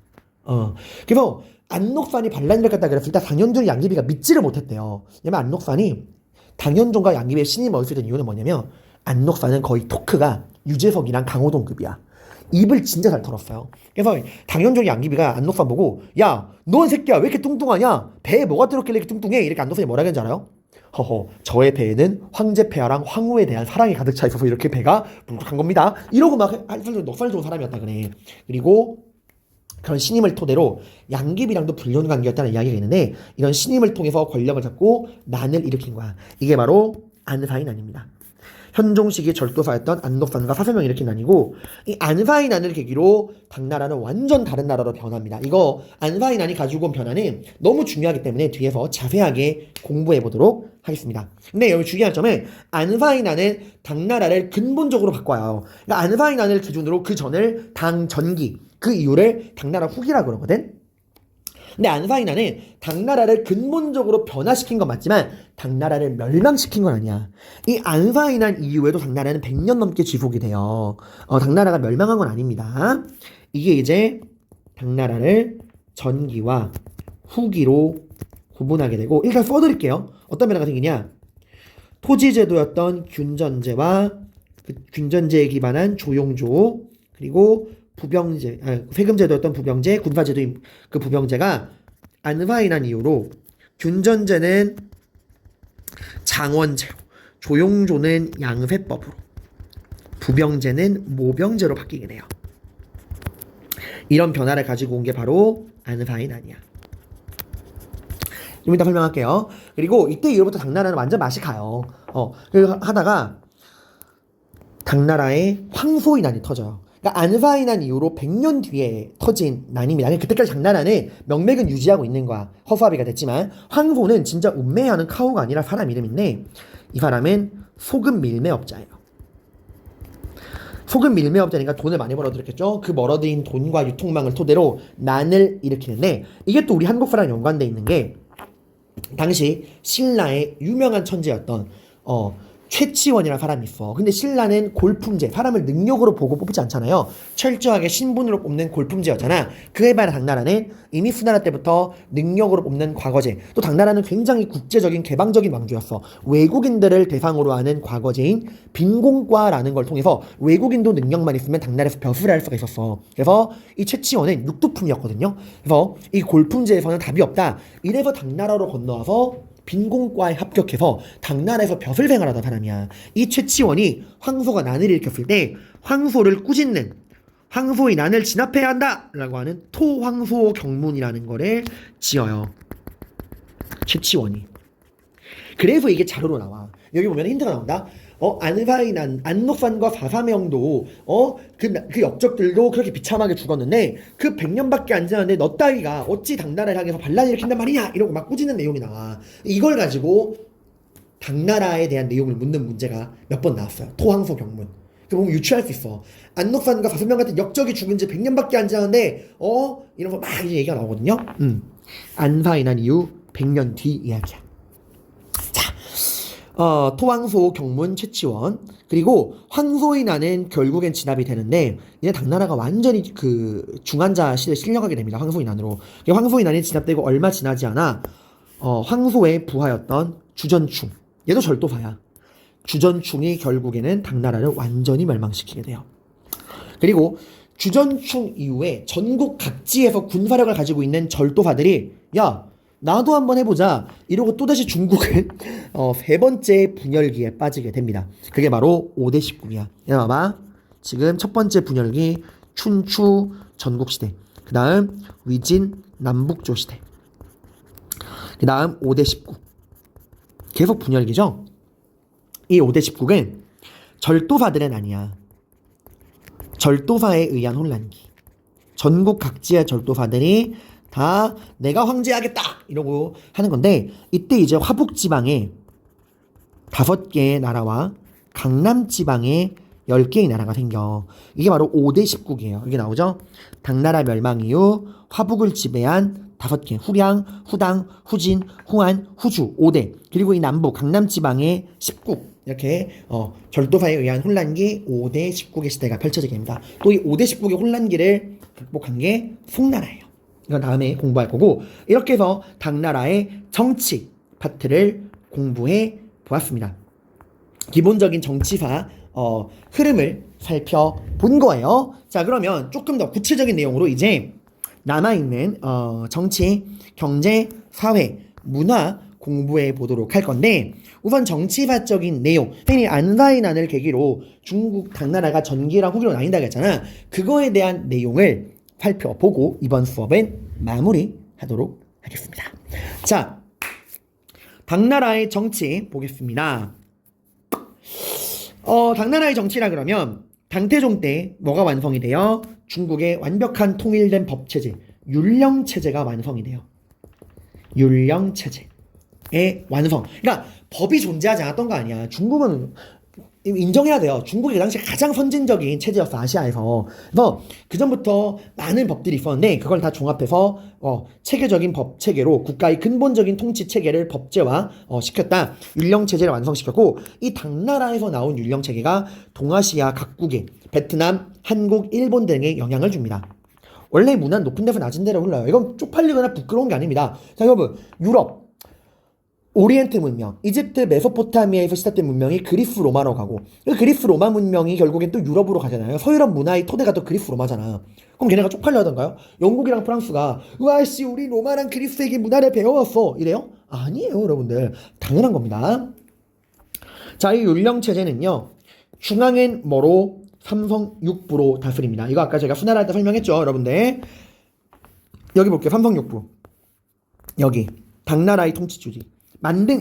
그래서 안녹산이 반란을 갖다 그랬을 때 당현종이 양귀비가 믿지를 못했대요. 왜냐면 안녹산이 당현종과 양귀비의 신임을 얻을 수 있는 이유는 뭐냐면 안녹산은 거의 토크가 유재석이랑 강호동급이야. 입을 진짜 잘 털었어요. 그래서 당현종이 양귀비가 안녹산 보고 야, 넌 새끼야 왜 이렇게 뚱뚱하냐? 배에 뭐가 들었길래 이렇게 뚱뚱해? 이렇게 안녹산이 뭐라 했는지 알아요? 허허, 저의 배에는 황제폐하랑 황후에 대한 사랑이 가득 차 있어서 이렇게 배가 뭉툭한 겁니다. 이러고 막 넉살 좋은 사람이었다 그래. 그리고 그런 신임을 토대로 양귀비랑도 불륜 관계였다는 이야기가 있는데 이런 신임을 통해서 권력을 잡고 난을 일으킨 거야. 이게 바로 안사이난입니다. 현종 시기 절도사였던 안독산과 사세명이 이렇게 나뉘고 이 안사이난을 계기로 당나라는 완전 다른 나라로 변합니다. 이거 안사이난이 가지고 온 변화는 너무 중요하기 때문에 뒤에서 자세하게 공부해 보도록 하겠습니다. 근데 여기 중요한 점은 안사이난은 당나라를 근본적으로 바꿔요. 그러니까 안사이난을 기준으로 그 전을 당전기, 그 이후를 당나라 후기라고 그러거든. 근데 안사이난은 당나라를 근본적으로 변화시킨 건 맞지만 당나라를 멸망시킨 건 아니야. 이 안사이난 이후에도 당나라는 100년 넘게 지속이 돼요. 당나라가 멸망한 건 아닙니다. 이게 이제 당나라를 전기와 후기로 구분하게 되고 일단 써드릴게요. 어떤 변화가 생기냐. 토지제도였던 균전제와 그 균전제에 기반한 조용조 그리고 세금제도였던 부병제, 군사제도인 그 부병제가 안사이난 이후로 균전제는 장원제로, 조용조는 양세법으로, 부병제는 모병제로 바뀌게 돼요. 이런 변화를 가지고 온 게 바로 안사이난이야. 좀 이따 설명할게요. 그리고 이때 이후부터 당나라는 완전 맛이 가요. 그래서 하다가 당나라의 황소이난이 터져요. 그러니까 안사이난 이후로 100년 뒤에 터진 난입니다. 그때까지 당나라는 명맥은 유지하고 있는 거야. 허수아비가 됐지만 황소는 진짜 운매하는 카우가 아니라 사람 이름인데 이 사람은 소금 밀매업자예요. 소금 밀매업자니까 돈을 많이 벌어들였겠죠. 그 벌어들인 돈과 유통망을 토대로 난을 일으키는데 이게 또 우리 한국 사람 연관돼 있는 게 당시 신라의 유명한 천재였던 최치원이라는 사람이 있어. 근데 신라는 골품제, 사람을 능력으로 보고 뽑지 않잖아요. 철저하게 신분으로 뽑는 골품제였잖아. 그에 반해 당나라는 이미 수나라 때부터 능력으로 뽑는 과거제. 또 당나라는 굉장히 국제적인 개방적인 왕조였어. 외국인들을 대상으로 하는 과거제인 빈공과라는 걸 통해서 외국인도 능력만 있으면 당나라에서 벼슬을 할 수가 있었어. 그래서 이 최치원은 육두품이었거든요. 그래서 이 골품제에서는 답이 없다. 이래서 당나라로 건너와서 빈공과에 합격해서 당나라에서 벼슬 생활하던 사람이야. 이 최치원이 황소가 난을 일으켰을 때 황소를 꾸짖는 황소의 난을 진압해야 한다 라고 하는 토황소 경문이라는 거를 지어요. 최치원이. 그래서 이게 자료로 나와. 여기 보면 힌트가 나온다. 안사이난, 안녹산과 사사명도 그 역적들도 그렇게 비참하게 죽었는데 그 100년밖에 안 지났는데 너 따위가 어찌 당나라를 향해서 반란을 일으킨단 말이냐 이러고 막 꾸짖는 내용이 나와. 이걸 가지고 당나라에 대한 내용을 묻는 문제가 몇 번 나왔어요. 토황소 경문. 그 보면 유추할 수 있어. 안녹산과 사사명 같은 역적이 죽은 지 100년밖에 안 지났는데 이러면서 막 이제 얘기가 나오거든요. 안사이난 이후 100년 뒤 이야기야. 토황소 경문 최치원 그리고 황소의 난은 결국엔 진압이 되는데 이제 당나라가 완전히 그 중환자 시대에 실려가게 됩니다. 황소의 난으로. 황소의 난이 진압되고 얼마 지나지 않아 황소의 부하였던 주전충 얘도 절도사야. 주전충이 결국에는 당나라를 완전히 멸망시키게 돼요. 그리고 주전충 이후에 전국 각지에서 군사력을 가지고 있는 절도사들이 야 나도 한번 해보자 이러고 또다시 중국은 세 번째 분열기에 빠지게 됩니다. 그게 바로 5대 19기야. 봐봐. 지금 첫 번째 분열기 춘추 전국시대, 그 다음 위진 남북조시대, 그 다음 5대 19. 계속 분열기죠. 이 5대 19는 절도사들은 아니야. 절도사에 의한 혼란기. 전국 각지의 절도사들이 다 내가 황제하겠다 이러고 하는 건데 이때 이제 화북지방에 5개의 나라와 강남지방에 10개의 나라가 생겨. 이게 바로 5대 19기예요. 이게 나오죠. 당나라 멸망 이후 화북을 지배한 5개 후량, 후당, 후진, 후안, 후주 5대 그리고 이 남부 강남지방의 19 이렇게 절도사에 의한 혼란기 5대 19개 시대가 펼쳐지게 됩니다. 또 이 5대 19개 혼란기를 극복한 게 송나라예요. 이건 다음에 공부할 거고 이렇게 해서 당나라의 정치 파트를 공부해 보았습니다. 기본적인 정치사 흐름을 살펴본 거예요. 자 그러면 조금 더 구체적인 내용으로 이제 남아있는 정치, 경제, 사회, 문화 공부해 보도록 할 건데 우선 정치사적인 내용 흔히 안사이난을 계기로 중국 당나라가 전기랑 후기로 나뉜다고 했잖아. 그거에 대한 내용을 살펴보고 이번 수업은 마무리하도록 하겠습니다. 자, 당나라의 정치 보겠습니다. 당나라의 정치라 그러면 당태종 때 뭐가 완성이 돼요? 중국의 완벽한 통일된 법체제, 율령체제가 완성이 돼요. 율령체제의 완성. 그러니까 법이 존재하지 않았던 거 아니야. 중국은 인정해야 돼요. 중국이 그 당시 가장 선진적인 체제였어, 아시아에서. 그래서 그전부터 많은 법들이 있었는데 그걸 다 종합해서 체계적인 법 체계로 국가의 근본적인 통치 체계를 법제화 시켰다. 율령 체제를 완성시켰고, 이 당나라에서 나온 율령 체계가 동아시아 각국에 베트남, 한국, 일본 등에 영향을 줍니다. 원래 문화는 높은 데서 낮은 데로 흘러요. 이건 쪽팔리거나 부끄러운 게 아닙니다. 자, 여러분, 유럽 오리엔트 문명, 이집트 메소포타미아에서 시작된 문명이 그리스 로마로 가고, 그 그리스 로마 문명이 결국엔 또 유럽으로 가잖아요. 서유럽 문화의 토대가 또 그리스 로마잖아. 그럼 걔네가 쪽팔려 하던가요? 영국이랑 프랑스가 와씨 우리 로마랑 그리스에게 문화를 배워왔어 이래요? 아니에요, 여러분들. 당연한 겁니다. 자, 이 율령 체제는요, 중앙엔 뭐로? 삼성육부로 다스립니다. 이거 아까 제가 수나라 할 때 설명했죠, 여러분들. 여기 볼게요. 삼성육부. 여기 당나라의 통치주지.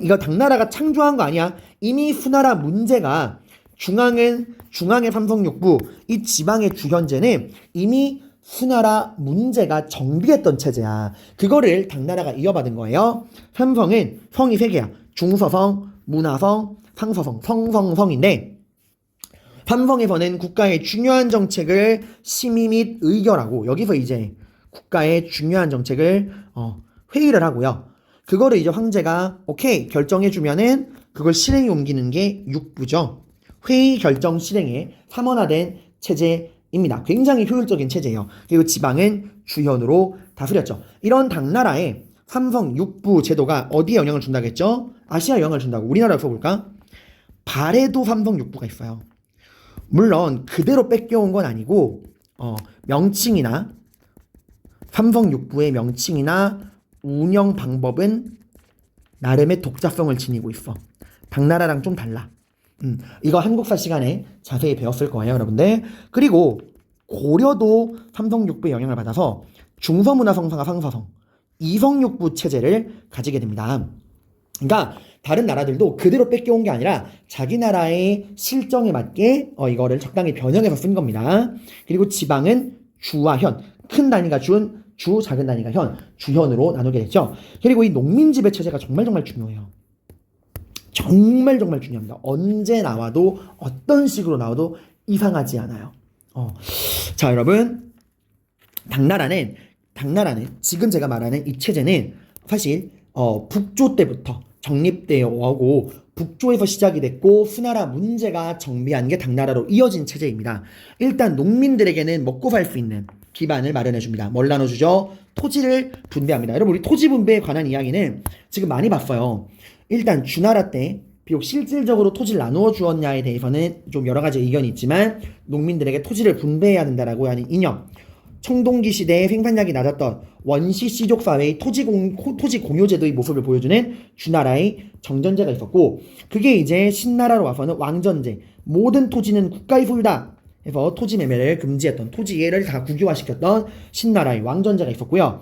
이거 당나라가 창조한 거 아니야. 이미 수나라 문제가 중앙의 삼성육부, 이 지방의 주현재는 이미 수나라 문제가 정비했던 체제야. 그거를 당나라가 이어받은 거예요. 삼성은 성이 3개야. 중서성, 문화성, 상서성, 성성성인데, 삼성에서는 국가의 중요한 정책을 심의 및 의결하고, 여기서 이제 국가의 중요한 정책을 회의를 하고요. 그거를 이제 황제가 오케이 결정해주면은 그걸 실행에 옮기는 게 육부죠. 회의 결정 실행에 삼원화된 체제입니다. 굉장히 효율적인 체제예요. 그리고 지방은 주현으로 다스렸죠. 이런 당나라의 삼성 육부 제도가 어디에 영향을 준다고 했죠? 아시아에 영향을 준다고. 우리나라로 써볼까? 발해도 삼성 육부가 있어요. 물론 그대로 뺏겨온 건 아니고 명칭이나 삼성 육부의 명칭이나 운영 방법은 나름의 독자성을 지니고 있어. 당나라랑 좀 달라. 이거 한국사 시간에 자세히 배웠을 거예요, 여러분들. 그리고 고려도 삼성육부의 영향을 받아서 중서문화성사가 상서성, 이성육부 체제를 가지게 됩니다. 그러니까 다른 나라들도 그대로 뺏겨온 게 아니라 자기 나라의 실정에 맞게 이거를 적당히 변형해서 쓴 겁니다. 그리고 지방은 주와 현, 큰 단위가 주, 작은 단위가 현, 주현으로 나누게 됐죠. 그리고 이 농민지배 체제가 정말 중요해요. 정말 중요합니다. 언제 나와도 어떤 식으로 나와도 이상하지 않아요. 자, 여러분, 당나라는 지금 제가 말하는 이 체제는 사실 북조 때부터 정립되어 오고, 북조에서 시작이 됐고 수나라 문제가 정비한 게 당나라로 이어진 체제입니다. 일단 농민들에게는 먹고 살 수 있는 기반을 마련해 줍니다. 뭘 나눠주죠? 토지를 분배합니다. 여러분, 우리 토지 분배에 관한 이야기는 지금 많이 봤어요. 일단 주나라 때 비록 실질적으로 토지를 나누어 주었냐에 대해서는 좀 여러 가지 의견이 있지만 농민들에게 토지를 분배해야 된다라고 하는 이념, 청동기 시대에 생산량이 낮았던 원시 씨족 사회의 토지 공유제도의 모습을 보여주는 주나라의 정전제가 있었고, 그게 이제 신나라로 와서는 왕전제, 모든 토지는 국가의 소유다 해서 토지 매매를 금지했던, 토지 이해를 다 국유화시켰던 신나라의 왕전제가 있었고요.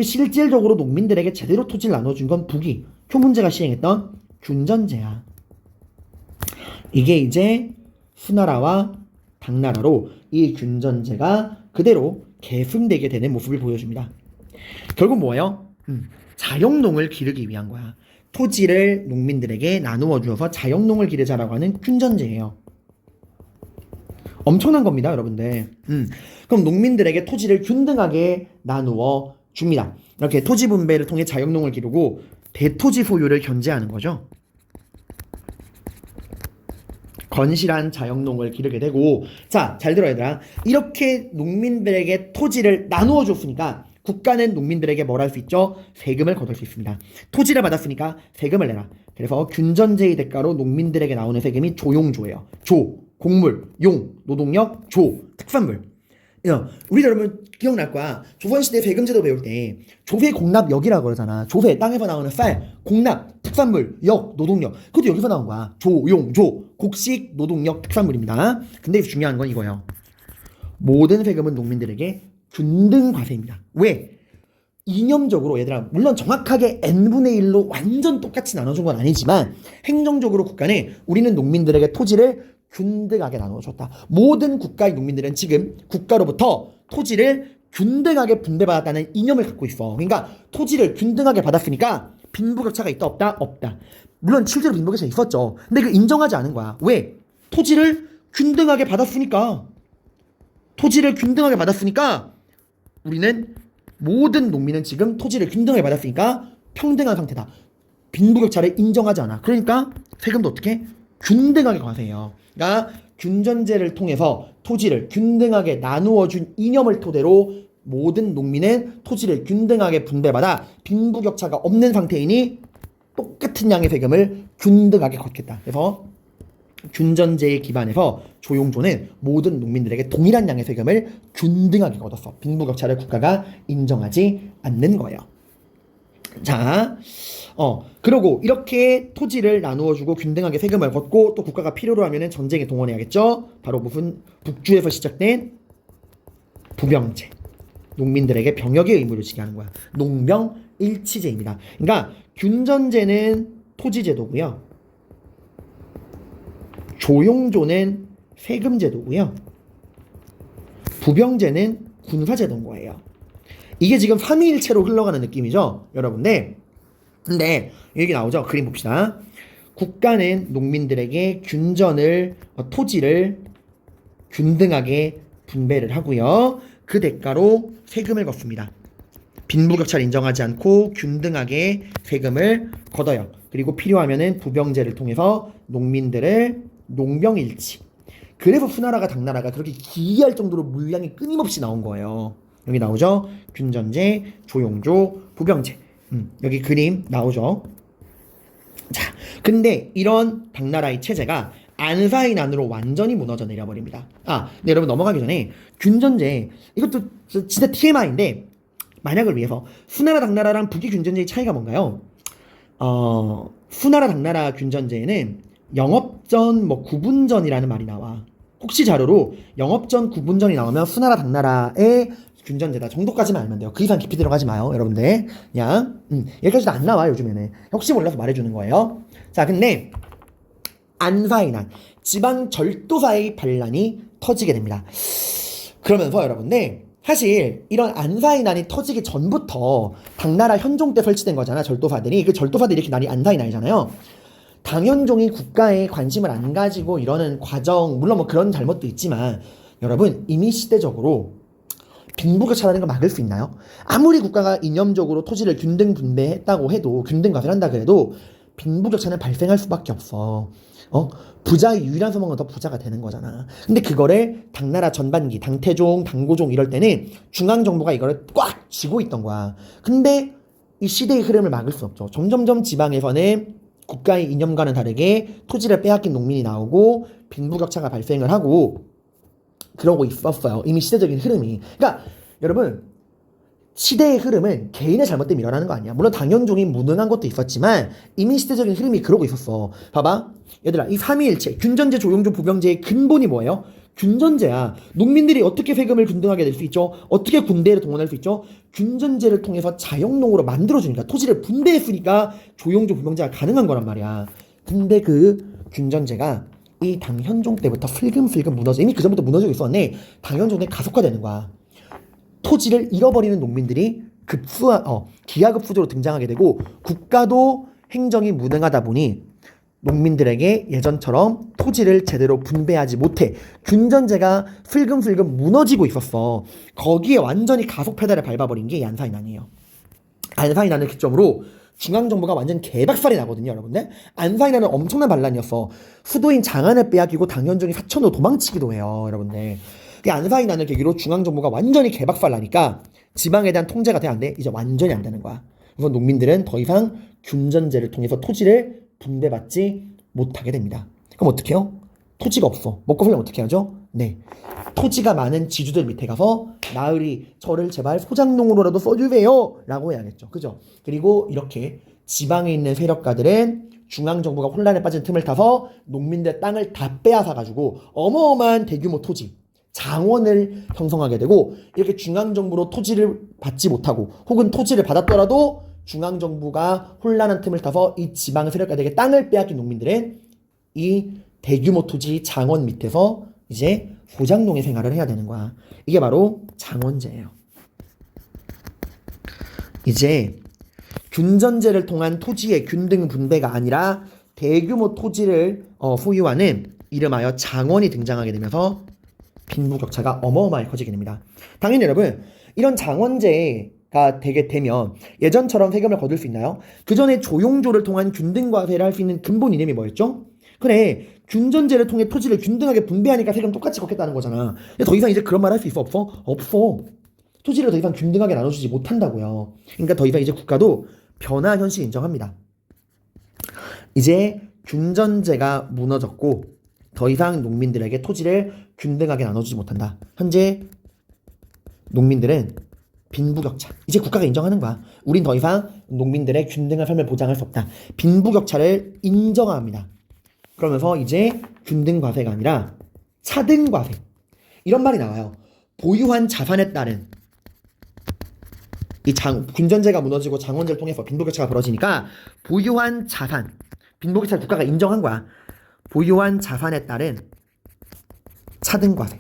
실질적으로 농민들에게 제대로 토지를 나눠준 건 북이 효문제가 시행했던 균전제야. 이게 이제 수나라와 당나라로 이 균전제가 그대로 계승되게 되는 모습을 보여줍니다. 결국 뭐예요? 자영농을 기르기 위한 거야. 토지를 농민들에게 나누어 주어서 자영농을 기르자라고 하는 균전제예요. 엄청난 겁니다, 여러분들. 그럼 농민들에게 토지를 균등하게 나누어 줍니다. 이렇게 토지 분배를 통해 자영농을 기르고 대토지 소유를 견제하는 거죠. 건실한 자영농을 기르게 되고, 자, 잘 들어 얘들아. 이렇게 농민들에게 토지를 나누어 줬으니까 국가는 농민들에게 뭘 할 수 있죠? 세금을 거둘 수 있습니다. 토지를 받았으니까 세금을 내라. 그래서 균전제의 대가로 농민들에게 나오는 세금이 조용조예요. 조, 곡물, 용, 노동력, 조, 특산물. 우리 여러분 기억날 거야. 조선시대 세금제도 배울 때 조세 공납역이라고 그러잖아. 조세, 땅에서 나오는 쌀, 공납, 특산물, 역, 노동력. 그것도 여기서 나온 거야. 조, 용, 조, 곡식, 노동력, 특산물입니다. 근데 중요한 건 이거예요. 모든 세금은 농민들에게 균등 과세입니다. 왜? 이념적으로 얘들아, 물론 정확하게 n분의 1로 완전 똑같이 나눠준 건 아니지만 행정적으로 국가는 우리는 농민들에게 토지를 균등하게 나누어줬다. 모든 국가의 농민들은 지금 국가로부터 토지를 균등하게 분배받았다는 이념을 갖고 있어. 그러니까 토지를 균등하게 받았으니까 빈부격차가 있다 없다? 없다. 물론 실제로 빈부격차가 있었죠. 근데 그 인정하지 않은 거야. 왜? 토지를 균등하게 받았으니까. 토지를 균등하게 받았으니까 우리는 모든 농민은 지금 토지를 균등하게 받았으니까 평등한 상태다. 빈부격차를 인정하지 않아. 그러니까 세금도 어떻게? 균등하게 과세해요. 그러니까 균전제를 통해서 토지를 균등하게 나누어준 이념을 토대로 모든 농민은 토지를 균등하게 분배받아 빈부격차가 없는 상태이니 똑같은 양의 세금을 균등하게 걷겠다. 그래서 균전제에 기반해서 조용조는 모든 농민들에게 동일한 양의 세금을 균등하게 걷었어. 빈부격차를 국가가 인정하지 않는 거예요. 자, 그러고 이렇게 토지를 나누어주고 균등하게 세금을 걷고 또 국가가 필요로 하면은 전쟁에 동원해야겠죠. 바로 무슨 북주에서 시작된 부병제. 농민들에게 병역의 의무를 지게 하는 거야. 농병일치제입니다. 그러니까 균전제는 토지제도고요. 조용조는 세금제도고요. 부병제는 군사제도인 거예요. 이게 지금 3위일체로 흘러가는 느낌이죠, 여러분들. 근데 여기 나오죠. 그림 봅시다. 국가는 농민들에게 균전을 토지를 균등하게 분배를 하고요. 그 대가로 세금을 걷습니다. 빈부격차를 인정하지 않고 균등하게 세금을 걷어요. 그리고 필요하면은 부병제를 통해서 농민들을 농병일치. 그래서 수나라가 당나라가 그렇게 기이할 정도로 물량이 끊임없이 나온 거예요. 여기 나오죠. 균전제, 조용조, 부병제. 여기 그림 나오죠. 자, 근데 이런 당나라의 체제가 안사인 안으로 완전히 무너져 내려버립니다. 네, 여러분 넘어가기 전에 균전제, 이것도 진짜 TMI인데 만약을 위해서 수나라 당나라랑 북이 균전제의 차이가 뭔가요? 수나라 당나라 균전제에는 영업전 구분전이라는 말이 나와. 혹시 자료로 영업전 구분전이 나오면 수나라 당나라의 균전제다 정도까지만 알면 돼요. 그 이상 깊이 들어가지 마요, 여러분들. 그냥 여기까지도 안 나와 요즘에는. 혹시 몰라서 말해주는 거예요. 자, 근데 안사이난 지방 절도사의 반란이 터지게 됩니다. 그러면서 여러분들 사실 이런 안사이난이 터지기 전부터 당나라 현종 때 설치된 거잖아. 절도사들이. 그 절도사들이 이렇게 난이 안사이난이잖아요. 당현종이 국가에 관심을 안 가지고 이러는 과정, 물론 그런 잘못도 있지만 여러분 이미 시대적으로 빈부격차라는 걸 막을 수 있나요? 아무리 국가가 이념적으로 토지를 균등 분배했다고 해도, 균등 과세를 한다 그래도 빈부격차는 발생할 수밖에 없어. 부자의 유일한 소망은 더 부자가 되는 거잖아. 근데 그거를 당나라 전반기, 당태종, 당고종 이럴 때는 중앙정부가 이거를 꽉 쥐고 있던 거야. 근데 이 시대의 흐름을 막을 수 없죠. 점점점 지방에서는 국가의 이념과는 다르게 토지를 빼앗긴 농민이 나오고 빈부격차가 발생을 하고 그러고 있었어요. 이미 시대적인 흐름이. 그러니까 여러분 시대의 흐름은 개인의 잘못 때문에 일어나는 거 아니야. 물론 당현종이 무능한 것도 있었지만 이미 시대적인 흐름이 그러고 있었어. 봐봐. 얘들아, 이 삼위일체, 균전제, 조용조, 부병제의 근본이 뭐예요? 균전제야. 농민들이 어떻게 세금을 균등하게 낼 수 있죠? 어떻게 군대를 동원할 수 있죠? 균전제를 통해서 자영농으로 만들어주니까, 토지를 분배했으니까 조용조, 부병제가 가능한 거란 말이야. 근데 그 균전제가 이 당현종 때부터 슬금슬금 무너져. 이미 그 전부터 무너지고 있었는데 당현종 때 가속화되는 거야. 토지를 잃어버리는 농민들이 기하급수적으로 등장하게 되고 국가도 행정이 무능하다 보니 농민들에게 예전처럼 토지를 제대로 분배하지 못해 균전제가 슬금슬금 무너지고 있었어. 거기에 완전히 가속 페달을 밟아버린 게 이 안사이난이에요. 안사이난을 기점으로 중앙정부가 완전 개박살이 나거든요, 여러분들. 안사이난은 엄청난 반란이었어. 수도인 장안을 빼앗기고 당현종이 사천으로 도망치기도 해요, 여러분들. 이 안사이난을 계기로 중앙정부가 완전히 개박살 나니까 지방에 대한 통제가 돼야 안 돼. 이제 완전히 안 되는 거야. 그래서 농민들은 더 이상 균전제를 통해서 토지를 분배받지 못하게 됩니다. 그럼 어떻게 해요? 토지가 없어. 먹고 살려면 어떻게 하죠? 네. 토지가 많은 지주들 밑에 가서 나으리 저를 제발 소작농으로라도 써주세요 라고 해야겠죠. 그죠? 그리고 이렇게 지방에 있는 세력가들은 중앙정부가 혼란에 빠진 틈을 타서 농민들의 땅을 다 빼앗아가지고 어마어마한 대규모 토지, 장원을 형성하게 되고, 이렇게 중앙정부로 토지를 받지 못하고 혹은 토지를 받았더라도 중앙정부가 혼란한 틈을 타서 이 지방 세력가들에게 땅을 빼앗긴 농민들은 이 대규모 토지 장원 밑에서 이제 소장농의 생활을 해야 되는 거야. 이게 바로 장원제예요. 이제 균전제를 통한 토지의 균등 분배가 아니라 대규모 토지를 소유하는 이름하여 장원이 등장하게 되면서 빈부격차가 어마어마하게 커지게 됩니다. 당연히 여러분, 이런 장원제가 되게 되면 예전처럼 세금을 거둘 수 있나요? 그 전에 조용조를 통한 균등과세를 할 수 있는 근본 이념이 뭐였죠? 그래, 균전제를 통해 토지를 균등하게 분배하니까 세금 똑같이 걷겠다는 거잖아. 근데 더 이상 이제 그런 말 할 수 있어? 없어? 없어. 토지를 더 이상 균등하게 나눠주지 못한다고요. 그러니까 더 이상 이제 국가도 변화 현실 인정합니다. 이제 균전제가 무너졌고 더 이상 농민들에게 토지를 균등하게 나눠주지 못한다. 현재 농민들은 빈부격차. 이제 국가가 인정하는 거야. 우린 더 이상 농민들의 균등한 삶을 보장할 수 없다. 빈부격차를 인정합니다. 그러면서 이제 균등과세가 아니라 차등과세. 이런 말이 나와요. 보유한 자산에 따른 균전제가 무너지고 장원제를 통해서 빈부격차가 벌어지니까 보유한 자산, 빈부격차를 국가가 인정한 거야. 보유한 자산에 따른 차등과세.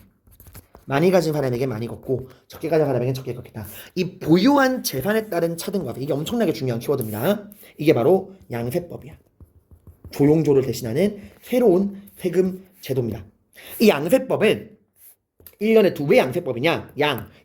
많이 가진 사람에게 많이 걷고 적게 가진 사람에게 적게 걷겠다. 이 보유한 재산에 따른 차등과세, 이게 엄청나게 중요한 키워드입니다. 이게 바로 양세법이야. 조용조를 대신하는 새로운 세금 제도입니다. 이 양세법은 1년에 왜 양세법이냐?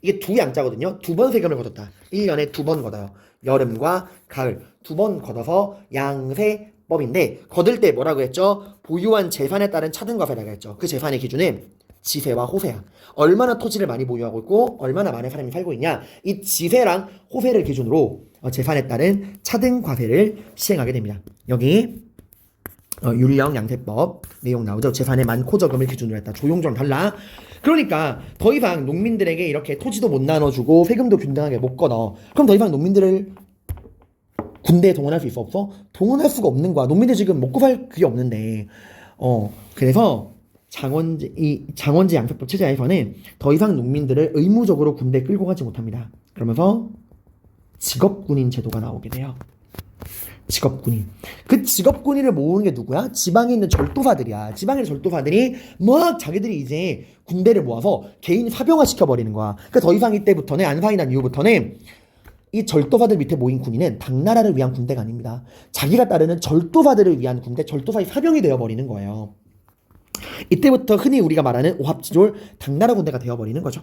이게 두 양자거든요. 두 번 세금을 걷었다. 1년에 두 번 걷어요. 여름과 가을 두 번 걷어서 양세법인데, 거둘 때 뭐라고 했죠? 보유한 재산에 따른 차등과세라고 했죠. 그 재산의 기준은 지세와 호세야. 얼마나 토지를 많이 보유하고 있고 얼마나 많은 사람이 살고 있냐, 이 지세랑 호세를 기준으로 재산에 따른 차등과세를 시행하게 됩니다. 여기 율령 양세법 내용 나오죠. 재산의 만코저금을 기준으로 했다. 조용조랑 달라. 그러니까 더 이상 농민들에게 이렇게 토지도 못 나눠주고 세금도 균등하게 못 걷어. 그럼 더 이상 농민들을 군대에 동원할 수 있어? 없어? 동원할 수가 없는 거야. 농민들 지금 먹고 살 그게 없는데. 그래서 장원제 양세법 체제에서는 더 이상 농민들을 의무적으로 군대에 끌고 가지 못합니다. 그러면서 직업군인 제도가 나오게 돼요. 직업군인. 그 직업군인을 모으는 게 누구야? 지방에 있는 절도사들이야. 지방에 있는 절도사들이 막 자기들이 이제 군대를 모아서 개인 사병화 시켜버리는 거야. 그러니까 더 이상 이때부터는, 안사이 난 이후부터는 이 절도사들 밑에 모인 군인은 당나라를 위한 군대가 아닙니다. 자기가 따르는 절도사들을 위한 군대, 절도사의 사병이 되어버리는 거예요. 이때부터 흔히 우리가 말하는 오합지졸 당나라 군대가 되어버리는 거죠.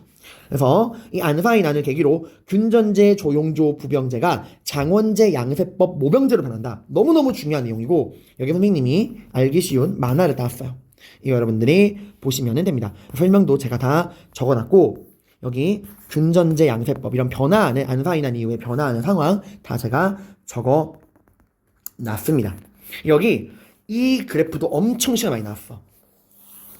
그래서 이 안사이 난을 계기로 균전제, 조용조, 부병제가 장원제, 양세법, 모병제로 변한다. 너무너무 중요한 내용이고, 여기 선생님이 알기 쉬운 만화를 따왔어요. 이거 여러분들이 보시면 됩니다. 설명도 제가 다 적어놨고, 여기 균전제, 양세법 이런 변화하는, 안사이 난 이후에 변화하는 상황 다 제가 적어놨습니다. 여기 이 그래프도 엄청 시간 많이 나왔어.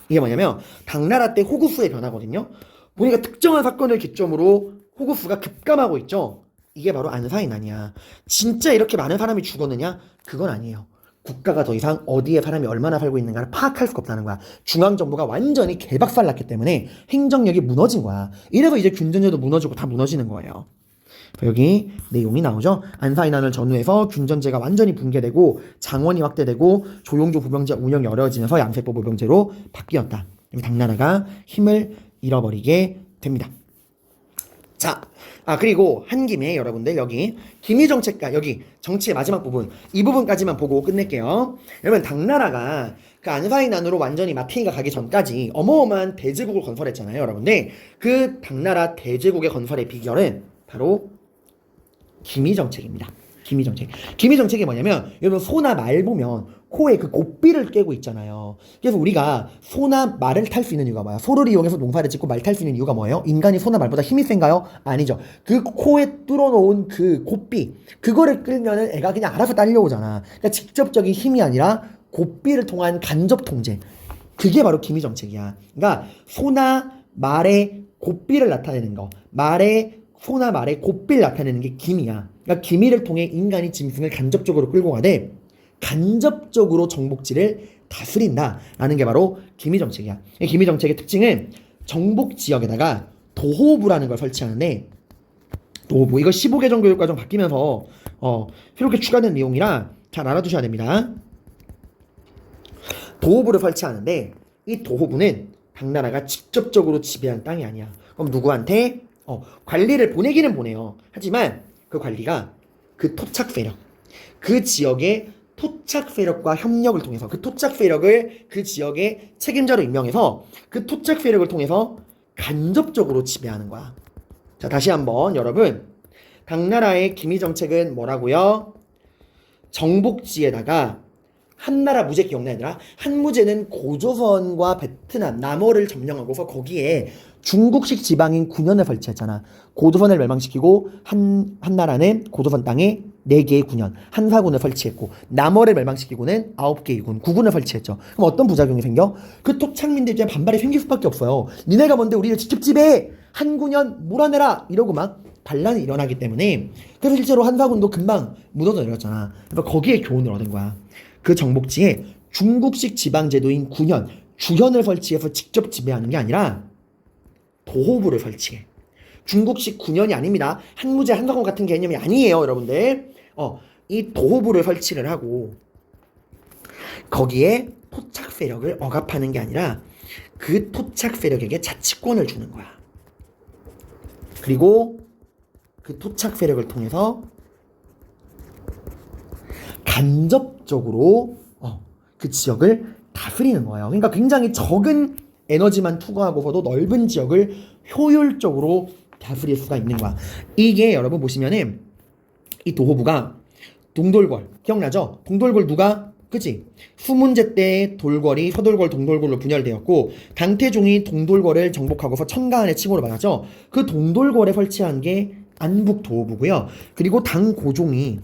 이게 뭐냐면 당나라 때 호구수의 변화거든요. 보니까 특정한 사건을 기점으로 호구수가 급감하고 있죠. 이게 바로 안사이 난이야. 진짜 이렇게 많은 사람이 죽었느냐? 그건 아니에요. 국가가 더 이상 어디에 사람이 얼마나 살고 있는가를 파악할 수가 없다는 거야. 중앙정부가 완전히 개박살났기 때문에 행정력이 무너진 거야. 이래서 이제 균전제도 무너지고 다 무너지는 거예요. 여기 내용이 나오죠. 안사이 난을 전후해서 균전제가 완전히 붕괴되고 장원이 확대되고 조용조 부병제 운영이 어려워지면서 양세법 모병제로 바뀌었다. 당나라가 힘을 잃어버리게 됩니다. 자, 그리고 한 김에 여러분들 여기 기미정책과 여기 정치의 마지막 부분, 이 부분까지만 보고 끝낼게요. 여러분, 당나라가 그 안사이 난으로 완전히 마피가 가기 전까지 어마어마한 대제국을 건설했잖아요, 여러분들. 그 당나라 대제국의 건설의 비결은 바로 기미정책입니다. 기미정책이 뭐냐면, 여러분 소나 말 보면 코에 그 고삐를 꿰고 있잖아요. 그래서 우리가 소나 말을 탈 수 있는 이유가 뭐야? 소를 이용해서 농사를 짓고 말 탈 수 있는 이유가 뭐예요? 인간이 소나 말보다 힘이 센가요? 아니죠. 그 코에 뚫어놓은 그 고삐, 그거를 끌면은 애가 그냥 알아서 딸려오잖아. 그러니까 직접적인 힘이 아니라 고삐를 통한 간접 통제. 그게 바로 기미정책이야. 그러니까 소나 말의 고삐를 나타내는 거, 소나 말의 고삐를 나타내는 게 기미야. 그러니까 기미를 통해 인간이 짐승을 간접적으로 끌고 가되 간접적으로 정복지를 다스린다라는 게 바로 기미정책이야. 기미정책의 특징은 정복지역에다가 도호부라는 걸 설치하는데, 도호부, 이거 15개정 교육과정 바뀌면서 새롭게 추가된 내용이라 잘 알아두셔야 됩니다. 도호부를 설치하는데 이 도호부는 당나라가 직접적으로 지배한 땅이 아니야. 그럼 누구한테? 관리를 보내기는 보내요. 하지만 그 관리가 그 토착 세력, 그 지역의 토착 세력과 협력을 통해서 그 토착 세력을 그 지역의 책임자로 임명해서 그 토착 세력을 통해서 간접적으로 지배하는 거야. 자, 다시 한번 여러분, 당나라의 기미 정책은 뭐라고요? 정복지에다가 한나라 무제 기억나 얘들아? 한무제는 고조선과 베트남, 남어를 점령하고서 거기에 중국식 지방인 군현을 설치했잖아. 고조선을 멸망시키고 한나라는 고조선 땅에 4개의 군현, 한사군을 설치했고 남어를 멸망시키고는 9개의 군, 9군을 설치했죠. 그럼 어떤 부작용이 생겨? 그 토착민들 중에 반발이 생길 수밖에 없어요. 니네가 뭔데 우리를 직접 지배해! 한군현 몰아내라! 이러고 막 반란이 일어나기 때문에 그래서 실제로 한사군도 금방 무너져 내렸잖아. 그래서 거기에 교훈을 얻은 거야. 그 정복지에 중국식 지방제도인 군현, 주현을 설치해서 직접 지배하는 게 아니라 도호부를 설치해. 중국식 군현이 아닙니다. 한무제, 한사군 같은 개념이 아니에요, 여러분들. 이 도호부를 설치를 하고 거기에 토착 세력을 억압하는 게 아니라 그 토착 세력에게 자치권을 주는 거야. 그리고 그 토착 세력을 통해서 간접적으로 그 지역을 다스리는 거예요. 그러니까 굉장히 적은 에너지만 투과하고서도 넓은 지역을 효율적으로 다스릴 수가 있는 거야. 이게 여러분 보시면은 이 도호부가 동돌궐 기억나죠? 동돌궐 누가? 그치? 수문제 때 돌궐이 서돌궐, 동돌궐로 분열되었고 당태종이 동돌궐을 정복하고서 천가한의 칭호를 받았죠. 그 동돌궐에 설치한 게 안북 도호부고요. 그리고 당고종이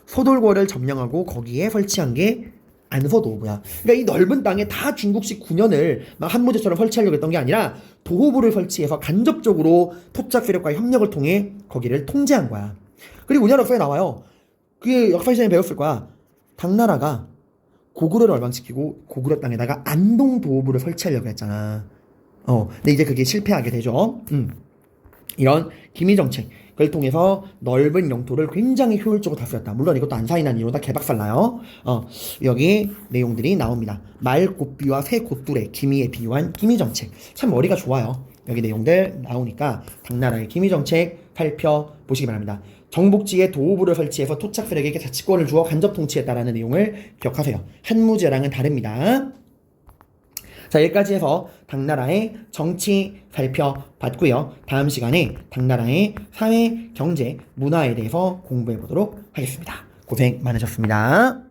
서돌궐을 점령하고 거기에 설치한 게 안서도호부야. 그러니까 이 넓은 땅에 다 중국식 군현을 막 한무제처럼 설치하려고 했던 게 아니라 도호부를 설치해서 간접적으로 토착 세력과 협력을 통해 거기를 통제한 거야. 그리고 우리나라 역사에 나와요. 그게 역사 시간에 배웠을 거야. 당나라가 고구려를 멸망시키고 고구려 땅에다가 안동 도호부를 설치하려고 했잖아. 근데 이제 그게 실패하게 되죠. 이런 기미 정책을 통해서 넓은 영토를 굉장히 효율적으로 다스렸다. 물론 이것도 안사이난 이유다 개박살 나요. 여기 내용들이 나옵니다. 말 곧비와 새 곧둘의 기미에 비유한 기미 정책. 참 머리가 좋아요. 여기 내용들 나오니까 당나라의 기미 정책 살펴보시기 바랍니다. 정복지에 도호부를 설치해서 토착 세력에게 자치권을 주어 간접 통치했다라는 내용을 기억하세요. 한무제랑은 다릅니다. 자, 여기까지 해서 당나라의 정치 살펴봤고요. 다음 시간에 당나라의 사회, 경제, 문화에 대해서 공부해 보도록 하겠습니다. 고생 많으셨습니다.